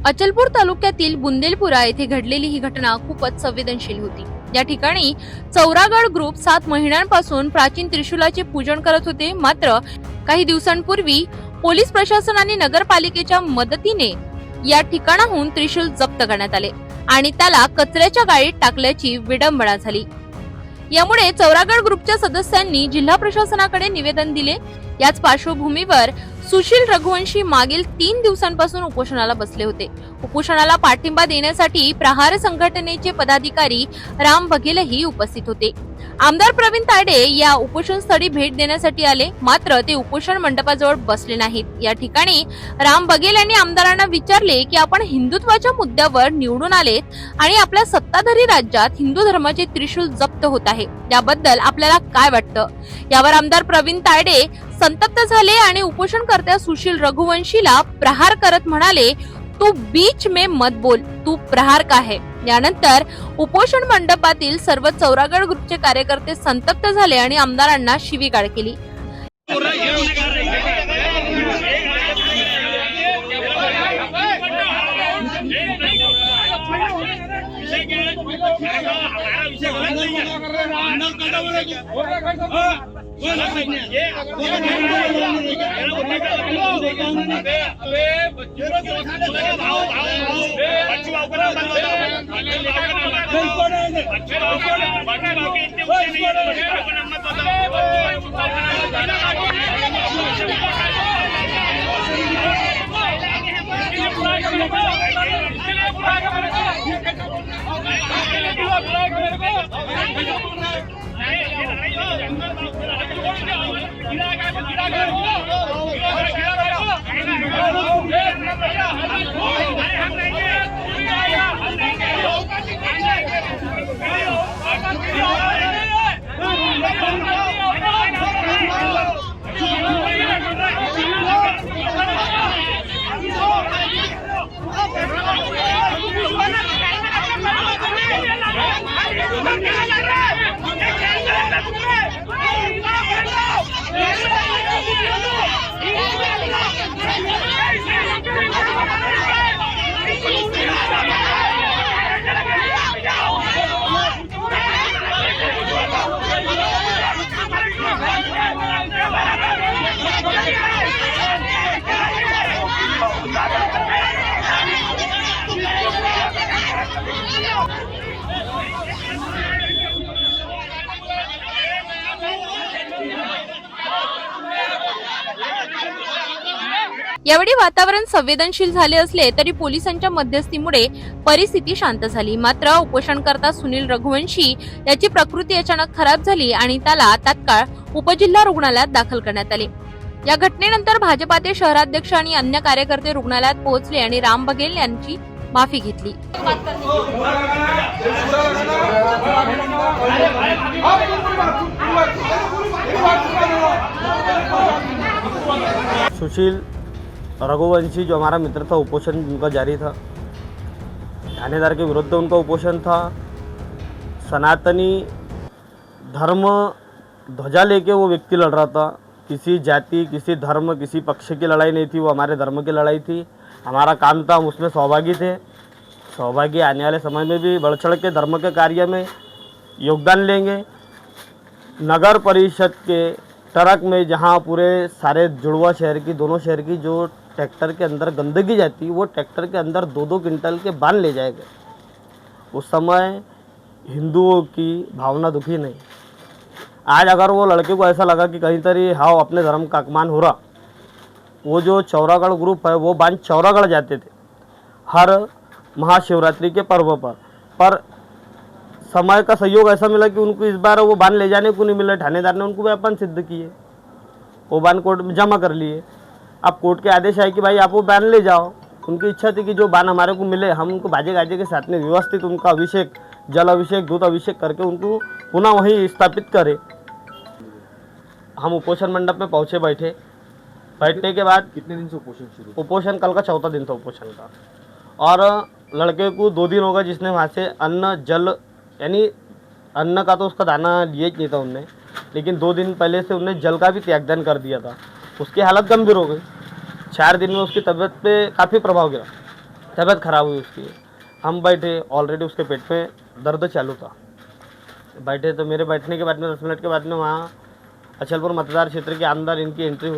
अचलपूर तालुक्यातील बुंदेलपुरा येथे घडलेली ही घटना खूपच संवेदनशील होती। या ठिकाणी चौरागड ग्रुप 7 महिन्यांपासून प्राचीन त्रिशूलाचे पूजन करत होते। मात्र काही दिवसांपूर्वी पोलीस प्रशासन आणि नगरपालिकेच्या मदतीने या ठिकाणाहून त्रिशूल जप्त करण्यात आले आणि त्याला कचऱ्याच्या गाडीत टाकल्याची विडंबना झाली। यामुळे चौरागड ग्रुपच्या सदस्यांनी जिल्हा प्रशासनाकडे निवेदन दिले। याच पार्श्वभूमीवर सुशील रघुवंशी मागील 3 दिवसांपासून उपोषणाला बसले होते। उपोषणाला पाठिंबा देण्यासाठी प्रहार संघटनेचे पदाधिकारी राम बघेलही उपस्थित होते। आमदार प्रवीण तायडे या उपोषण स्थळी भेट देण्यासाठी आले, मात्र ते उपोषण मंडपाजवळ बसले नाहीत। या ठिकाणी राम बघेल यांनी आमदारांना विचारले की आपण हिंदुत्वाच्या मुद्द्यावर निवडून आलेत आणि आपल्या सत्ताधारी राज्यात हिंदू धर्माचे त्रिशूल जप्त होत आहे, याबद्दल आपल्याला काय वाटतं? यावर आमदार प्रवीण तायडे संतप्त झाले आणि उपोषणकर्त्या सुशील रघुवंशीला प्रहार करत म्हणाले, तू बीच में मत बोल, तू प्रहार का है? यानंतर उपोषण मंडपातील सर्व चौरागड ग्रुपचे कार्यकर्ते संतप्त झाले आणि आमदारांना शिवीगाळ केली। यावेळी वातावरण संवेदनशील झाले असले तरी पोलिसांच्या मध्यस्थीमुळे परिस्थिती शांत झाली। मात्र उपोषणकर्ता सुनील रघुवंशी याची प्रकृती अचानक खराब झाली आणि त्याला तात्काळ उपजिल्हा रुग्णालयात दाखल करण्यात आले। या घटनेनंतर भाजपाचे शहराध्यक्ष आणि अन्य कार्यकर्ते रुग्णालयात पोहोचले आणि राम बघेल यांची माफी घेतली। सुशील रघुवंशी जो हमारा मित्र था, उपोषण उनका जारी था। थानेदार के विरुद्ध उनका उपोषण था। सनातनी धर्म ध्वजा लेके वो व्यक्ति लड़ रहा था। किसी जाति, किसी धर्म, किसी पक्ष की लड़ाई नहीं थी, वो हमारे धर्म की लड़ाई थी। हमारा काम था, हम उसमें सहभागी थे। सहभागी आने वाले समय में भी बढ़ चढ़ के धर्म के कार्य में योगदान लेंगे। नगर परिषद के ट्रक में जहाँ पूरे सारे जुड़वा शहर की, दोनों शहर की जो ट्रैक्टर के अंदर गंदगी जाती, वो ट्रैक्टर के अंदर 2-2 क्विंटल के बांध ले जाएंगे। उस समय हिंदुओं की भावना दुखी नहीं। आज अगर वो लड़के को ऐसा लगा कि कहीं तरी हाँ अपने धर्म का अपमान हो रहा, वो जो चौरागढ़ ग्रुप है वो बांध चौरागढ़ जाते थे हर महाशिवरात्रि के पर्व पर समय का सहयोग ऐसा मिला कि उनको इस बार वो बांध ले जाने को नहीं मिला। थानेदार ने उनको व्यापन सिद्ध किए, वो बांध कोर्ट में जमा कर लिए। अब कोर्ट के आदेश आए कि भाई आप वो बांध ले जाओ। उनकी इच्छा थी कि जो बांध हमारे को मिले, हम उनको बाजे गाजे के साथ में व्यवस्थित उनका अभिषेक, जल अभिषेक, दूध अभिषेक करके उनको पुनः वहीं स्थापित करें। हम उपोषण मंडप में पहुँचे, बैठने के बाद कितने दिन से उपोषण शुरू? उपोषण कल का 4था दिन था उपोषण का। और लड़के को 2 दिन होगा जिसने वहाँ से अन्न जल, यानी अन्न का तो उसका दाना लिए नहीं था उनने, लेकिन 2 दिन पहले से उन्हें जल का भी त्यागदान कर दिया था। उसकी हालत गंभीर हो गई। 4 दिन में उसकी तबीयत पे काफ़ी प्रभाव गिरा। तबीयत खराब हुई उसकी। हम बैठे, ऑलरेडी उसके पेट में दर्द चालू था। बैठे तो मेरे बैठने के बाद में 10 मिनट के बाद में वहाँ अचलपुर मतदार क्षेत्र के अंदर इनकी एंट्री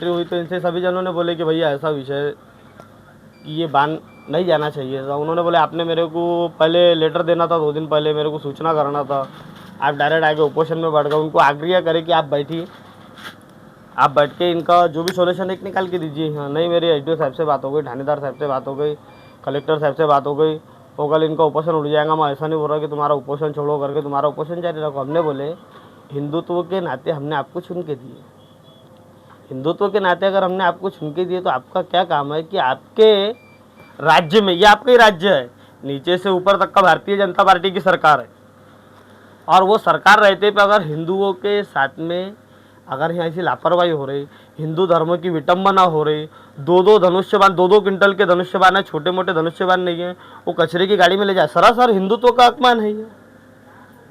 हुई। तो इनसे सभी जनों ने बोले कि भैया ऐसा विषय कि ये बान नहीं जाना चाहिए था। उन्होंने बोले आपने मेरे को पहले लेटर देना था, 2 दिन पहले मेरे को सूचना करना था, आप डायरेक्ट आके ओपोजिशन में बैठ गए। उनको आग्रह करे कि आप बैठिए, आप बैठ के इनका जो भी सॉल्यूशन एक निकाल के दीजिए। हाँ नहीं, मेरी एसडीओ साहब से बात हो गई, थानेदार साहब से बात हो गई, कलेक्टर साहब से बात हो गई, वो कल इनका उपोषण उड़ जाएगा। मैं ऐसा नहीं बोल रहा कि तुम्हारा उपोषण छोड़ो करके तुम्हारा उपोषण जारी रखो। हमने बोले हिंदुत्व के नाते हमने आपको चुन के दिए, हिंदुत्व के नाते अगर हमने आपको चुन के दिए तो आपका क्या काम है कि आपके राज्य में, ये आपका ही राज्य है, नीचे से ऊपर तक का भारतीय जनता पार्टी की सरकार है, और वो सरकार रहते पे अगर हिंदुओं के साथ में अगर यहाँ ऐसी लापरवाही हो रही, हिंदू धर्म की विटंबना हो रही, 2-2 धनुष्यबाण, 2-2 क्विंटल के धनुष्यबाण है, छोटे मोटे धनुष्यबाण नहीं है, वो कचरे की गाड़ी में ले जाए, सरासर हिंदुत्व का अपमान है ये।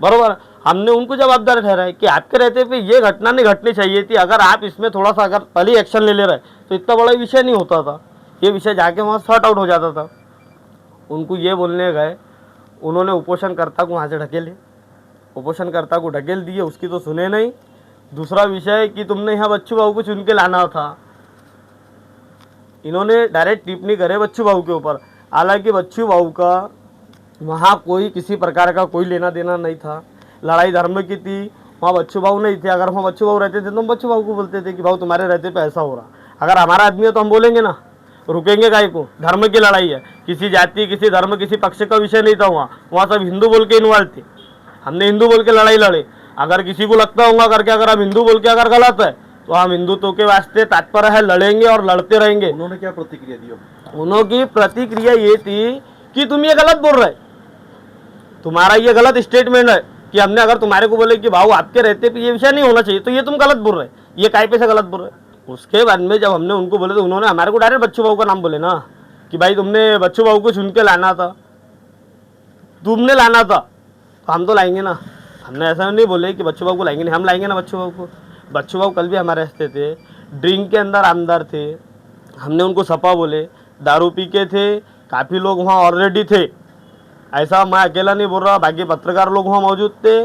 बरोबर, हमने उनको जवाबदार ठहराया कि आपके रहते पे ये घटना नहीं घटनी चाहिए थी। अगर आप इसमें थोड़ा सा अगर पहले एक्शन ले रहे तो इतना बड़ा विषय नहीं होता था, ये विषय जाके वहाँ सॉर्ट आउट हो जाता था। उनको ये बोलने गए, उन्होंने उपोषणकर्ता को वहाँ से ढकेले, उपोषणकर्ता को ढकेल दिए, उसकी तो सुने नहीं। दूसरा विषय कि तुमने यहाँ बच्चू बाबू को चुन के लाना था, इन्होंने डायरेक्ट टिप्पणी करे बच्चू बाबू के ऊपर। हालांकि बच्चू बाबू का वहाँ कोई किसी प्रकार का कोई लेना देना नहीं था, लड़ाई धर्म की थी, वहाँ बच्चू बाबू नहीं थे। अगर वहाँ बच्चू बाबू रहते थे तो हम बच्चू बाबू को बोलते थे कि भाऊ तुम्हारे रहते पे ऐसा हो रहा। अगर हमारा आदमी है तो हम बोलेंगे ना, रुकेंगे काय को, धर्म की लड़ाई है, किसी जाति किसी धर्म किसी पक्ष का विषय नहीं था। वहाँ सब हिंदू बोल के इन्वॉल्व थे, हमने हिंदू बोल के लड़ाई लड़े। अगर किसी को लगता होगा करके अगर हम हिंदू बोल के अगर गलत है तो हम हिंदुत्व के वास्ते तात्पर्य है, लड़ेंगे और लड़ते रहेंगे। उन्होंने क्या प्रतिक्रिया दी? उन्होंने प्रतिक्रिया ये थी कि तुम ये गलत बोल रहे, तुम्हारा ये गलत स्टेटमेंट है कि हमने अगर तुम्हारे को बोले कि भाऊ आपके रहते पे ये विषय नहीं होना चाहिए तो ये तुम गलत बोल रहे, ये काय पे से गलत बोल रहे। उसके बाद में जब हमने उनको बोले तो उन्होंने हमारे को डायरेक्ट बच्चू बाबू का नाम बोले ना कि भाई तुमने बच्चू बाबू को चुन के लाना था, तुमने लाना था तो हम तो लाएंगे ना। हमने ऐसा नहीं बोले कि बच्चू बाबू को लाएंगे नहीं, हम लाएंगे ना बच्चू बाबू को। बच्चू बाबू कल भी हमारे हंसते थे, ड्रिंक के अंदर आमदार थे, हमने उनको सपा बोले, दारू पी के थे, काफ़ी लोग वहाँ ऑलरेडी थे। ऐसा मैं अकेला नहीं बोल रहा, बाकी पत्रकार लोग वहाँ मौजूद थे,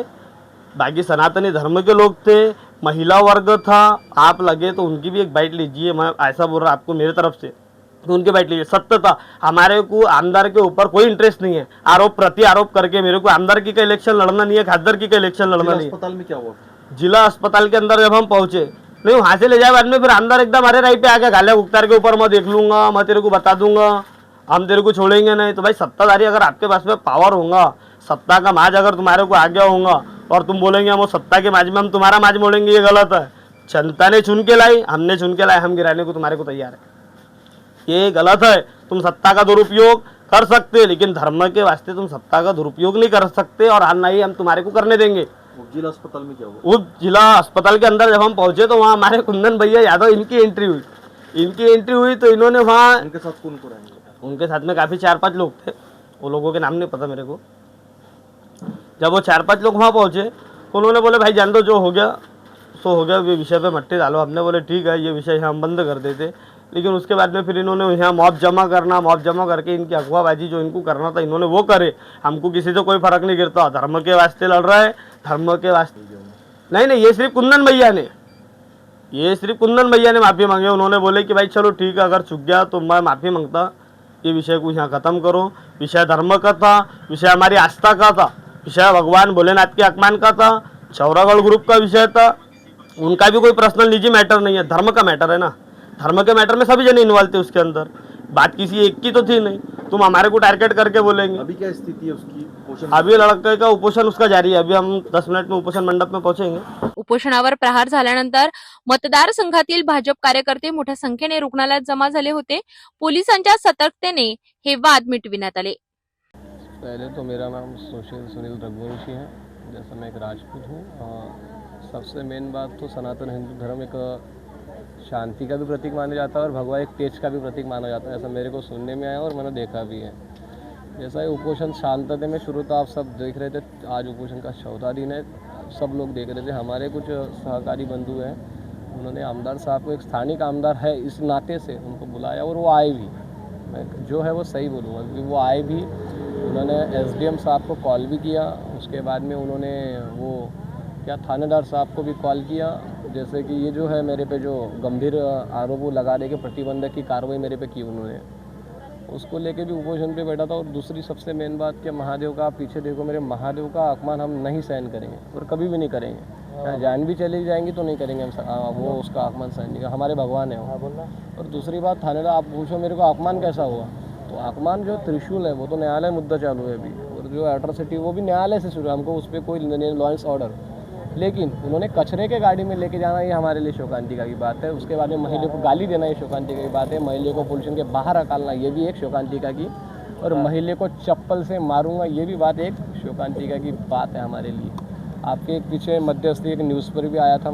बाकी सनातनी धर्म के लोग थे, महिला वर्ग था। आप लगे तो उनकी भी एक बाइट लीजिए, मैं ऐसा बोल रहा आपको मेरे तरफ से, तो उनके बाइट लीजिए। सत्य था, हमारे को आमदार के ऊपर कोई इंटरेस्ट नहीं है। आरोप प्रति आरोप करके मेरे को आमदार की का इलेक्शन लड़ना नहीं है, खासदार की का इलेक्शन लड़ना नहीं है। अस्पताल में क्या हुआ? जिला अस्पताल के अंदर जब हम पहुंचे, नहीं वहाँ से ले जाए बाद में फिर अंदर एकदम अरे राई पे आके गालिया उतार के ऊपर मैं देख लूंगा, मैं तेरे को बता दूंगा, हम तेरे को छोड़ेंगे नहीं। तो भाई सत्ताधारी अगर आपके पास में पावर होगा, सत्ता का माज अगर तुम्हारे को आ गया होगा और तुम बोलेंगे हम सत्ता के माज में हम तुम्हारा माज मोड़ेंगे, ये गलत है। जनता ने चुन के लाई, हमने चुन के लाए, हम गिराने को तुम्हारे को तैयार है, ये गलत है। तुम सत्ता का दुरुपयोग कर सकते, लेकिन धर्म के वास्ते तुम सत्ता का दुरुपयोग नहीं कर सकते, और ना ही हम तुम्हारे को करने देंगे। जिला अस्पताल में क्या हुआ? उस जिला अस्पताल के अंदर जब हम पहुंचे तो वहाँ हमारे कुंदन भैया यादव इनकी एंट्री हुई तो इन्होंने वहाँ, उनके साथ कौन को रहेंगे? उनके साथ में काफ़ी 4-5 लोग थे, वो लोगों के नाम नहीं पता मेरे को। जब वो 4-5 लोग वहाँ पहुँचे उन्होंने बोले भाई जान दो, जो हो गया सो हो गया, ये विषय पे मट्टी डालो। हमने बोले ठीक है, ये विषय हम बंद कर देते। लेकिन उसके बाद में फिर इन्होंने यहाँ मॉब जमा करके इनकी अगुवाबाजी जो इनको करना था इन्होंने वो करे। हमको किसी से कोई फर्क नहीं गिरता, धर्म के वास्ते लड़ रहा है, धर्म के वास्ते नहीं, ये सिर्फ कुंदन भैया ने माफ़ी मांगी। उन्होंने बोले कि भाई चलो ठीक है, अगर चुक गया तो मैं माफ़ी मांगता, ये विषय को यहाँ ख़त्म करो। विषय धर्म का था, विषय हमारी आस्था का था, विषय भगवान भोलेनाथ के अपमान का था, चौरागढ़ ग्रुप का विषय था। उनका भी कोई पर्सनल निजी मैटर नहीं है, धर्म का मैटर है ना। धर्म के मैटर में सभी जने इन्वॉल्व थे उसके अंदर, बात किसी एक की तो थी नहीं। तुम हमारे को टारगेट करके बोलेंगे। अभी क्या स्थिति है उसकी? अभी लड़के का उपोषण उसका जारी है, अभी हम 10 मिनट में उपोषण मंडप में पहुंचेंगे। उपोषणावर प्रहार झाल्यानंतर मतदारसंघातील भाजप कार्यकर्ते मोठ्या संख्येने रुग्णालयात जमा झाले होते। पोलिसांच्या सतर्कतेने हे वाद मिटविण्यात आले। पहले तो मेरा नाम सुनील रघुवंशी है, जैसा मैं एक राजपूत हूँ। सबसे मेन बात तो सनातन हिंदू धर्म एक शांति का भी प्रतीक माना जाता है और भगवा एक तेज का भी प्रतीक माना जाता है, ऐसा मेरे को सुनने में आया और मैंने देखा भी है। जैसा ये उपोषण शांतता में शुरू था, आप सब देख रहे थे, आज उपोषण का 14वां दिन है, सब लोग देख रहे थे। हमारे कुछ सहकारी बंधु हैं, उन्होंने आमदार साहब को, एक स्थानिक आमदार है इस नाते से, उनको बुलाया और वो आए भी। मैं जो है वो सही बोलूँगा, क्योंकि वो आए भी, उन्होंने एसडीएम साहब को कॉल भी किया, उसके बाद में उन्होंने वो क्या थानेदार साहब को भी कॉल किया, जैसे कि ये जो है मेरे पे जो गंभीर आरोप लगाने के प्रतिबंधक की कार्रवाई मेरे पे की उन्होंने, उसको लेके भी उपोषण पे बैठा था। और दूसरी सबसे मेन बात कि महादेव का, आप पीछे देखो, मेरे महादेव का अपमान हम नहीं सहन करेंगे और कभी भी नहीं करेंगे, चाहे जान भी चली जाएंगी तो नहीं करेंगे हम वो उसका अपमान सहन नहीं, हमारे भगवान है वो। और दूसरी बात, थानेदार आप पूछो मेरे को अपमान कैसा हुआ, तो अपमान जो त्रिशूल है वो तो न्यायालय मुद्दा चालू है अभी, और जो एट्रोसिटी वो भी न्यायालय से शुरू है, हमको उस पर कोई लॉ एंड ऑर्डर, लेकिन उन्होंने कचरे के गाड़ी में लेके जाना, ये हमारे लिए शोकांतिका की बात है। उसके बाद में महिला को गाली देना, ये शोकांतिका की बात है। महिला को पोल्यूशन के बाहर निकालना, ये भी एक शोकांतिका की, और महिला को चप्पल से मारूंगा, ये भी बात एक शोकांतिका की बात है हमारे लिए। आपके एक पीछे मध्यस्थी एक न्यूज़ पर भी आया था,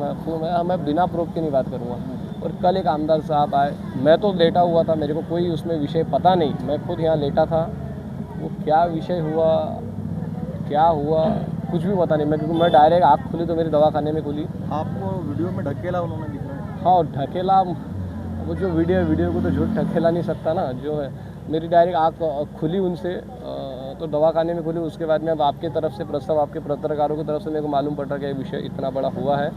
मैं बिना प्रूफ की नहीं बात करूँगा। और कल एक आमदार साहब आए, मैं तो लेटा हुआ था, मेरे को कोई उसमें विषय पता नहीं, मैं खुद यहाँ लेटा था, वो क्या विषय हुआ, क्या हुआ, कुछ भी पता नहीं। मैं डायरेक्ट आँख खुली तो मेरी दवाखाने में खुली। आपको वीडियो में ढकेला उन्होंने दिखा है? हाँ, ढकेला, वो जो वीडियो को तो झूठ ढकेला नहीं सकता ना, जो है मेरी डायरेक्ट आँख खुली उनसे, तो दवाखाने में खुली। उसके बाद में अब आपके तरफ से प्रस्ताव, आपके पत्रकारों की तरफ से मेरे को मालूम पड़ रहा है कि ये विषय इतना बड़ा हुआ है।